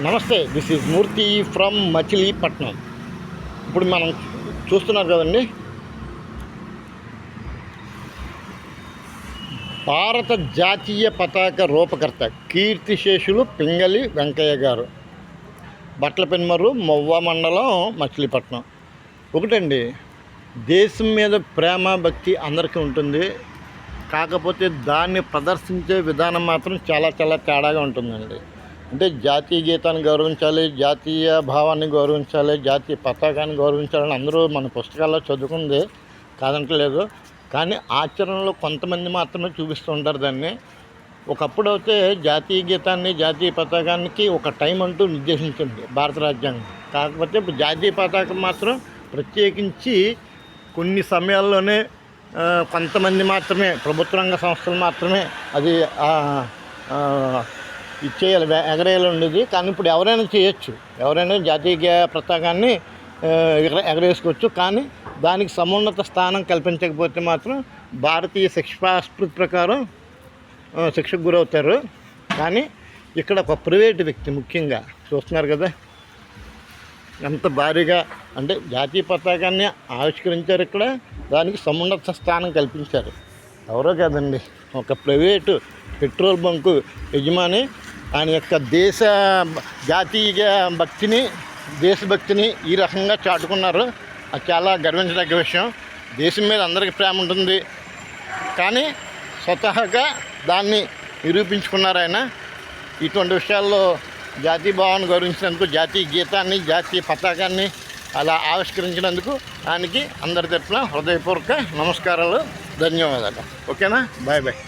నమస్తే, this is Murthy from Machilipatnam. ఇప్పుడు మనం చూస్తున్నారు కదండి, భారత జాతీయ పతాక రూపకర్త కీర్తిశేషులు పింగళి వెంకయ్య గారు, బట్లపెన్మర్రు, మొవ్వ మండలం, మచిలీపట్నం. ఒకటండి, దేశం మీద ప్రేమ భక్తి అందరికీ ఉంటుంది, కాకపోతే దాన్ని ప్రదర్శించే విధానం మాత్రం చాలా చాలా తేడాగా ఉంటుందండి. అంటే జాతీయ గీతాన్ని గౌరవించాలి, జాతీయ భావాన్ని గౌరవించాలి, జాతీయ పతాకాన్ని గౌరవించాలని అందరూ మన పుస్తకాల్లో చదువుకుంది కాదంటలేదు. కానీ ఆచరణలో కొంతమంది మాత్రమే చూపిస్తూ ఉంటారు దాన్ని. ఒకప్పుడు అయితే జాతీయ గీతాన్ని, జాతీయ పతాకానికి ఒక టైం అంటూ నిర్దేశించింది భారత రాజ్యాంగం. కాకపోతే ఇప్పుడు జాతీయ పతాకం మాత్రం ప్రత్యేకించి కొన్ని సమయాల్లోనే కొంతమంది మాత్రమే, ప్రభుత్వ రంగ సంస్థలు మాత్రమే అది ఇచ్చేయాలి, ఎగరేయాలి ఉండేది. కానీ ఇప్పుడు ఎవరైనా చేయొచ్చు, ఎవరైనా జాతీయ పతాకాన్ని ఎగరేసుకోవచ్చు. కానీ దానికి సమున్నత స్థానం కల్పించకపోతే మాత్రం భారతీయ శిక్షాస్మృతి ప్రకారం శిక్షకు గురవుతారు. కానీ ఇక్కడ ఒక ప్రైవేటు వ్యక్తి ముఖ్యంగా చూస్తున్నారు కదా, ఎంత భారీగా అంటే జాతీయ పతాకాన్ని ఆవిష్కరించారు. ఇక్కడ దానికి సమున్నత స్థానం కల్పించారు. ఎవరో కాదండి, ఒక ప్రైవేటు పెట్రోల్ బంకు యజమాని ఆయన యొక్క జాతీయ భక్తిని, దేశభక్తిని ఈ రకంగా చాటుకున్నారు. అది చాలా గర్వించదగ్గ విషయం. దేశం మీద అందరికీ ప్రేమ ఉంటుంది, కానీ స్వతహాగా దాన్ని నిరూపించుకున్నారు ఆయన. ఇటువంటి విషయాల్లో జాతీయ భావాన్ని గౌరవించినందుకు, జాతీయ గీతాన్ని, జాతీయ పతాకాన్ని అలా ఆవిష్కరించినందుకు ఆయనకి అందరి తరఫున హృదయపూర్వక నమస్కారాలు, ధన్యవాదాలు. ఓకేనా, బాయ్ బాయ్.